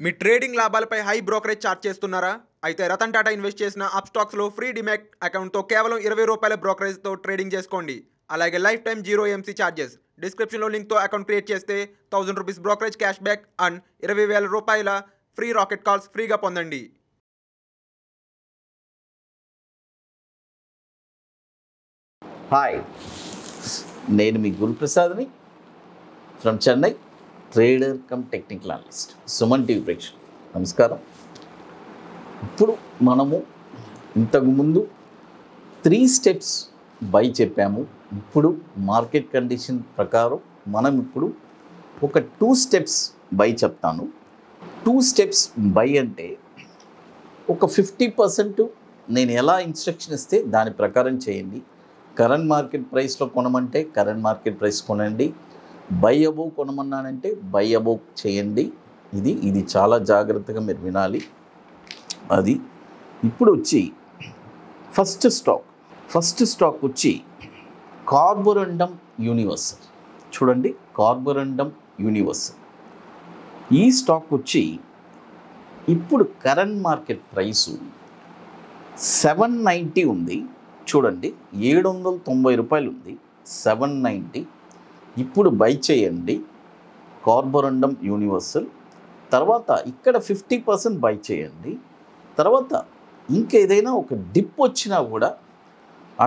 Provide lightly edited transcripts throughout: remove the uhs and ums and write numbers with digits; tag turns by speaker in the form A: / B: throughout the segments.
A: మీ trading లాభాలపై high brokerage charge చేస్తున్నారా? అయితే రతన్ టాటా ఇన్వెస్ట్ చేసిన అప్స్టాక్స్లో ఫ్రీ డిమాట్ అకౌంట్తో కేవలం ₹20 బ్రోకరేజ్తో ట్రేడింగ్ చేసుకోండి. అలాగే life time zero MC charges. డిస్క్రిప్షన్లో లింక్తో అకౌంట్ క్రియేట్ చేస్తే ₹1000 brokerage cash back and ₹20,000 free rocket calls ఫ్రీగా పొందండి.
B: హాయ్, నేను మీ గురు ప్రసాద్ని from Chennai, trader cum technical analyst. Suman TV ప్రేక్షకులు నమస్కారం. ఇప్పుడు మనము ఇంతకుముందు 3 స్టెప్స్ బై చెప్పాము. ఇప్పుడు మార్కెట్ కండిషన్ ప్రకారం మనం ఇప్పుడు ఒక 2 స్టెప్స్ బై చెప్తాను. 2 స్టెప్స్ బై అంటే ఒక 50% నేను ఎలా ఇన్స్ట్రక్షన్ ఇస్తే దాని ప్రకారం చేయండి. కరెంట్ మార్కెట్ ప్రైస్లో కొనమంటే కరెంట్ మార్కెట్ ప్రైస్ కొనండి. బై అబోవ్ కొనమన్నానంటే బై అబోవ్ చేయండి. ఇది చాలా జాగ్రత్తగా మీరు వినాలి. అది ఇప్పుడు వచ్చి ఫస్ట్ స్టాక్ వచ్చి కార్బోరండం యూనివర్సల్. చూడండి, కార్బోరండం యూనివర్సల్ ఈ స్టాక్ వచ్చి ఇప్పుడు కరెంట్ మార్కెట్ ప్రైసు 790 ఉంది. చూడండి, ₹790 ఉంది. 790 ఇప్పుడు బై చేయండి కార్బోరండం యూనివర్సల్. తర్వాత ఇక్కడ 50% బై చేయండి. తర్వాత ఇంకేదైనా ఒక డిప్ వచ్చినా కూడా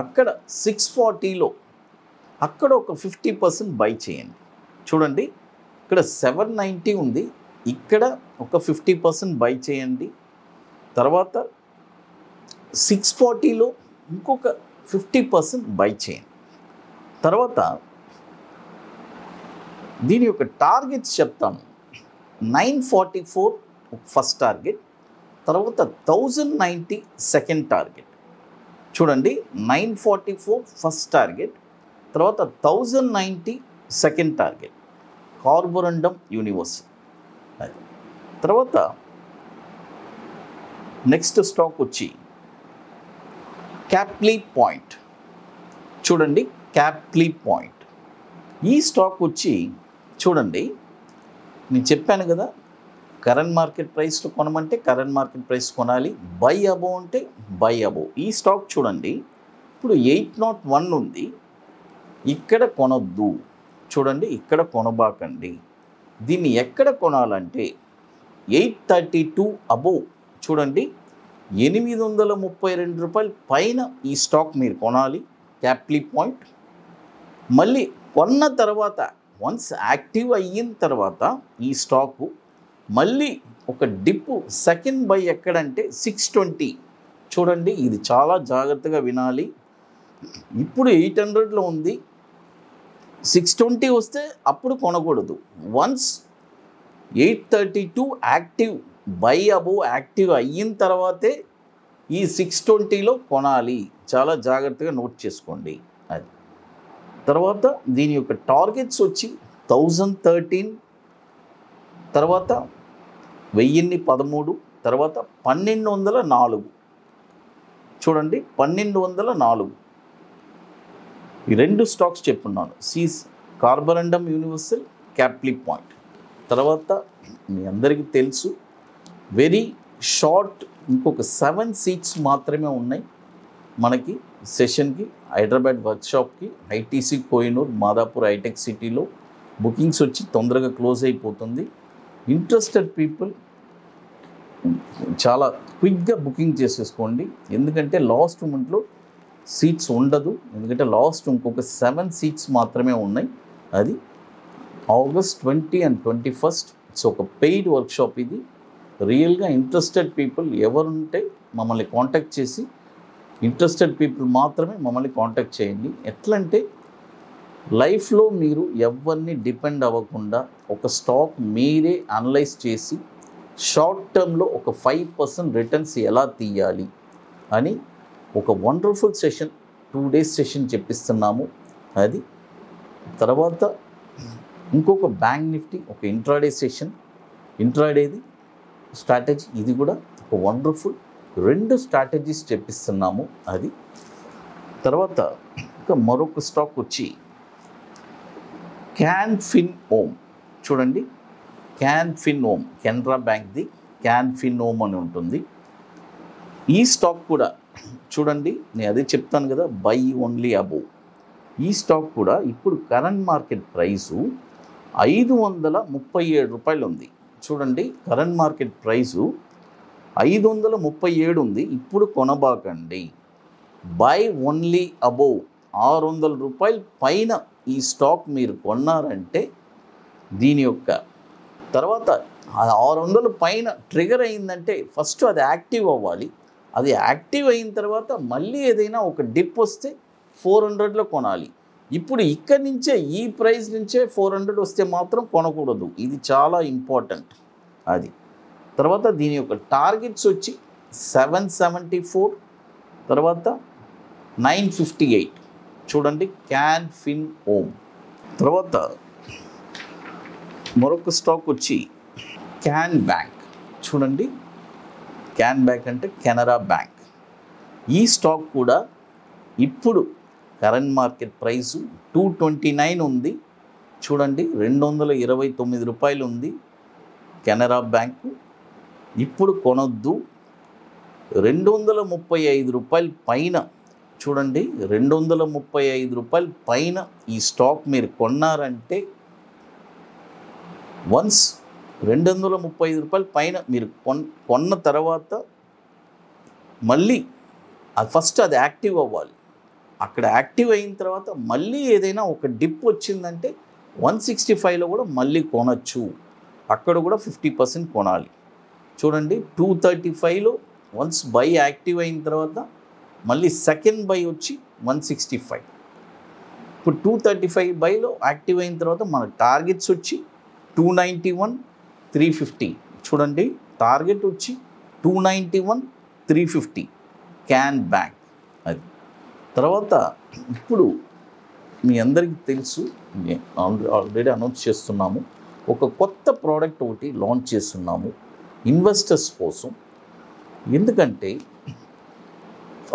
B: అక్కడ 640లో అక్కడ ఒక 50% బై చేయండి. చూడండి, ఇక్కడ 790 ఉంది, ఇక్కడ ఒక 50% బై చేయండి. తర్వాత 640లో ఇంకొక 50% బై చేయండి. తర్వాత దీని యొక్క టార్గెట్స్ చెప్తాను. 944 ఫస్ట్ టార్గెట్, తర్వాత 1090 సెకండ్ టార్గెట్. చూడండి, 944 ఫస్ట్ టార్గెట్, తర్వాత 1090 సెకండ్ టార్గెట్ కార్బోరండం యూనివర్సల్. తర్వాత నెక్స్ట్ స్టాక్ వచ్చి క్యాప్లీ పాయింట్. చూడండి, క్యాప్లీ పాయింట్ ఈ స్టాక్ వచ్చి చూడండి, నేను చెప్పాను కదా, కరెంట్ మార్కెట్ ప్రైస్లో కొనమంటే కరెంట్ మార్కెట్ ప్రైస్ కొనాలి. బై అబోవ్ అంటే బై అబోవ్. ఈ స్టాక్ చూడండి, ఇప్పుడు 801 ఉంది, ఇక్కడ కొనొద్దు. చూడండి, ఇక్కడ కొనబాకండి. దీన్ని ఎక్కడ కొనాలంటే 832 అబోవ్. చూడండి, ₹832 పైన ఈ స్టాక్ మీరు కొనాలి, క్యాప్లీ పాయింట్. మళ్ళీ కొన్న తర్వాత వన్స్ యాక్టివ్ అయిన తర్వాత ఈ స్టాకు మళ్ళీ ఒక డిప్ సెకండ్ బై ఎక్కడంటే 620. చూడండి, ఇది చాలా జాగ్రత్తగా వినాలి. ఇప్పుడు 800లో ఉంది, 620 వస్తే అప్పుడు కొనకూడదు. Once 832 active buy above active అయిన తర్వాతే ఈ 620లో కొనాలి. చాలా జాగ్రత్తగా నోట్ చేసుకోండి. అది తర్వాత దీని యొక్క టార్గెట్స్ వచ్చి 1013, తర్వాత 1013, తర్వాత 1204. చూడండి, 1204 ఈ 2 స్టాక్స్ చెప్పున్నాను. కార్బోరండం యూనివర్సల్, క్యాప్లీ పాయింట్. తర్వాత మీ అందరికీ తెలుసు, వెరీ షార్ట్ ఇంకొక 7 సీట్స్ మాత్రమే ఉన్నాయి మనకి సెషన్కి. హైదరాబాద్ వర్క్షాప్కి ఐటీసీ కోహినూర్, మాదాపూర్ హైటెక్ సిటీలో బుకింగ్స్ వచ్చి తొందరగా క్లోజ్ అయిపోతుంది. ఇంట్రెస్టెడ్ పీపుల్ చాలా క్విక్గా బుకింగ్ చేసేసుకోండి, ఎందుకంటే లాస్ట్ మూమెంట్లో సీట్స్ ఉండదు. ఎందుకంటే లాస్ట్ ఇంకొక 7 సీట్స్ మాత్రమే ఉన్నాయి. అది August 20 and 21. ఇట్స్ ఒక పెయిడ్ వర్క్షాప్. ఇది రియల్గా ఇంట్రెస్టెడ్ పీపుల్ ఎవరుంటే మమ్మల్ని కాంటాక్ట్ చేసి, ఇంట్రెస్టెడ్ పీపుల్ మాత్రమే మమ్మల్ని కాంటాక్ట్ చేయండి. ఎట్లంటే లైఫ్లో మీరు ఎవరిని డిపెండ్ అవ్వకుండా ఒక స్టాక్ మీరే అనలైజ్ చేసి షార్ట్ టర్మ్లో ఒక 5% రిటర్న్స్ ఎలా తీయాలి అని ఒక వండర్ఫుల్ సెషన్, 2 days సెషన్ చెప్పిస్తున్నాము. అది తర్వాత ఇంకొక బ్యాంక్ నిఫ్టీ ఒక ఇంట్రాడే సెషన్, ఇంట్రాడేది స్ట్రాటజీ, ఇది కూడా ఒక వండర్ఫుల్ 2 స్ట్రాటజీస్ చెప్పిస్తున్నాము. అది తర్వాత ఇంకా మరొక స్టాక్ వచ్చి క్యాన్ ఫిన్ ఓమ్. చూడండి, క్యాన్ఫినోమ్, కెనరా బ్యాంక్ది క్యాన్ఫినోమ్ అని ఉంటుంది. ఈ స్టాక్ కూడా చూడండి, నేను అదే చెప్తాను కదా, బై ఓన్లీ అబోవ్. ఈ స్టాక్ కూడా ఇప్పుడు కరెంట్ మార్కెట్ ప్రైసు 537 రూపాయలు ఉంది. చూడండి, కరెంట్ మార్కెట్ ప్రైసు 537 ఉంది. ఇప్పుడు కొనబాకండి. బై ఓన్లీ అబోవ్ 600 రూపాయల పైన ఈ స్టాక్ మీరు కొన్నారంటే దీని యొక్క తర్వాత 600 పైన ట్రిగర్ అయిందంటే ఫస్ట్ అది యాక్టివ్ అవ్వాలి. అది యాక్టివ్ అయిన తర్వాత మళ్ళీ ఏదైనా ఒక డిప్ వస్తే 400లో కొనాలి. ఇప్పుడు ఇక్కడి నుంచే ఈ ప్రైస్ నుంచే 400 వస్తే మాత్రం కొనకూడదు. ఇది చాలా ఇంపార్టెంట్. అది తర్వాత దీని యొక్క టార్గెట్స్ వచ్చి 774, తర్వాత 958. చూడండి, క్యాన్ఫినోమ్. తర్వాత మరొక స్టాక్ వచ్చి క్యాన్ బ్యాంక్. చూడండి, క్యాన్ బ్యాంక్ అంటే కెనరా బ్యాంక్. ఈ స్టాక్ కూడా ఇప్పుడు కరెంట్ మార్కెట్ ప్రైసు 229 ఉంది. చూడండి, 229 రూపాయలు ఉంది కెనరా బ్యాంకు. ఇప్పుడు కొనొద్దు. 235 రూపాయల పైన, చూడండి, 235 రూపాయల పైన ఈ స్టాక్ మీరు కొన్నారంటే, వన్స్ 235 రూపాయల పైన మీరు కొన్న తర్వాత మళ్ళీ అది ఫస్ట్ అది యాక్టివ్ అవ్వాలి. అక్కడ యాక్టివ్ అయిన తర్వాత మళ్ళీ ఏదైనా ఒక డిప్ వచ్చిందంటే 165లో కూడా మళ్ళీ కొనచ్చు. అక్కడ కూడా 50% కొనాలి. చూడండి, 235లో వన్స్ బై యాక్టివ్ అయిన తర్వాత మళ్ళీ సెకండ్ బై వచ్చి 165. ఇప్పుడు 235 బైలో యాక్టివ్ అయిన తర్వాత మన టార్గెట్స్ వచ్చి 291, 350. చూడండి, టార్గెట్ వచ్చి 291, 350 క్యాన్ బ్యాంక్. అది తర్వాత ఇప్పుడు మీ అందరికీ తెలుసు, ఆల్రెడీ అనౌన్స్ చేస్తున్నాము, ఒక కొత్త ప్రోడక్ట్ ఒకటి లాంచ్ చేస్తున్నాము ఇన్వెస్టర్స్ కోసం. ఎందుకంటే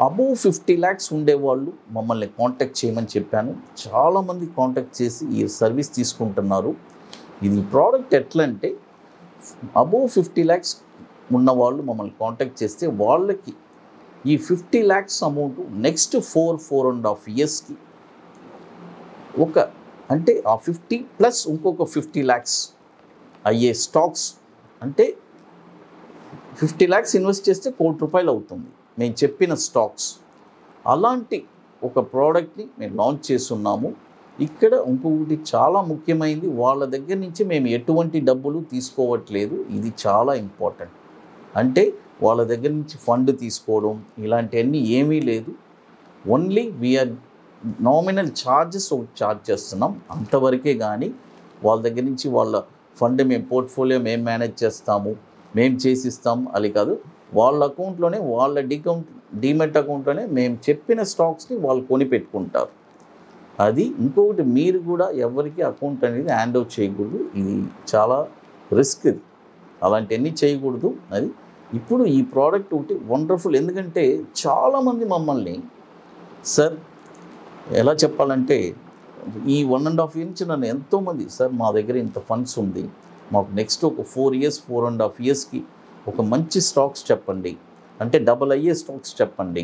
B: అబోవ్ 50 lakhs ఉండేవాళ్ళు మమ్మల్ని కాంటాక్ట్ చేయమని చెప్పాను. చాలామంది కాంటాక్ట్ చేసి ఈ సర్వీస్ తీసుకుంటున్నారు. ఇది ప్రోడక్ట్ ఎట్లా అంటే, అబోవ్ 50 lakhs ఉన్నవాళ్ళు మమ్మల్ని కాంటాక్ట్ చేస్తే వాళ్ళకి ఈ 50 lakhs అమౌంట్ నెక్స్ట్ 4.5 yearsకి ఒక, అంటే ఆ 50 ప్లస్ ఇంకొక 50 lakhs అయ్యే స్టాక్స్, అంటే 50 lakhs ఇన్వెస్ట్ చేస్తే ₹1 కోటి అవుతుంది మేము చెప్పిన స్టాక్స్. అలాంటి ఒక ప్రోడక్ట్ని మేము లాంచ్ చేస్తున్నాము. ఇక్కడ ఇంకొకటి చాలా ముఖ్యమైనది, వాళ్ళ దగ్గర నుంచి మేము ఎటువంటి డబ్బులు తీసుకోవట్లేదు. ఇది చాలా ఇంపార్టెంట్. అంటే వాళ్ళ దగ్గర నుంచి ఫండ్ తీసుకోవడం ఇలాంటివన్నీ ఏమీ లేదు. ఓన్లీ వీఆర్ నామినల్ ఛార్జెస్ ఒకటి ఛార్జ్ చేస్తున్నాం, అంతవరకే. కానీ వాళ్ళ దగ్గర నుంచి వాళ్ళ ఫండ్ మేము పోర్ట్ఫోలియో మేము మేనేజ్ చేస్తాము, మేము చేసిస్తాం అది కాదు. వాళ్ళ అకౌంట్లోనే, వాళ్ళ డీమెట్ అకౌంట్లోనే మేము చెప్పిన స్టాక్స్ని వాళ్ళు కొని పెట్టుకుంటారు. అది ఇంకొకటి, మీరు కూడా ఎవరికి అకౌంట్ అనేది హ్యాండ్ ఓవర్ చేయకూడదు. ఇది చాలా రిస్క్. ఇది అలాంటివన్నీ చేయకూడదు. అది ఇప్పుడు ఈ ప్రోడక్ట్ ఒకటి వండర్ఫుల్. ఎందుకంటే చాలామంది మమ్మల్ని, సార్ ఎలా చెప్పాలంటే, ఈ 1.5 years నుంచి నన్ను ఎంతోమంది, సార్ మా దగ్గర ఇంత ఫండ్స్ ఉంది, మాకు నెక్స్ట్ ఒక 4 years 4.5 yearsకి ఒక మంచి స్టాక్స్ చెప్పండి, అంటే డబల్ అయ్యే స్టాక్స్ చెప్పండి,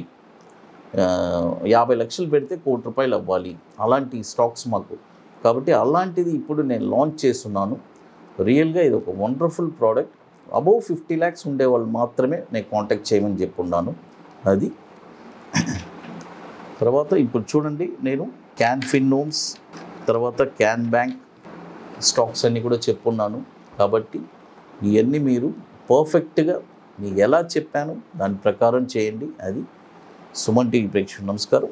B: 50 లక్షలు పెడితే ₹1 కోటి అవ్వాలి, అలాంటి స్టాక్స్ మాకు. కాబట్టి అలాంటిది ఇప్పుడు నేను లాంచ్ చేస్తున్నాను. రియల్గా ఇది ఒక వండర్ఫుల్ ప్రోడక్ట్. అబోవ్ 50 lakhs ఉండేవాళ్ళు మాత్రమే నేను కాంటాక్ట్ చేయమని చెప్పున్నాను. అది తర్వాత ఇప్పుడు చూడండి, నేను క్యాన్ఫినోమ్స్ తర్వాత క్యాన్ బ్యాంక్ స్టాక్స్ అన్నీ కూడా చెప్పున్నాను. కాబట్టి ఇవన్నీ మీరు పర్ఫెక్ట్గా మీకు ఎలా చెప్పాను దాని ప్రకారం చేయండి. అది సుమన్ టీవీ ప్రేక్షకులకు నమస్కారం.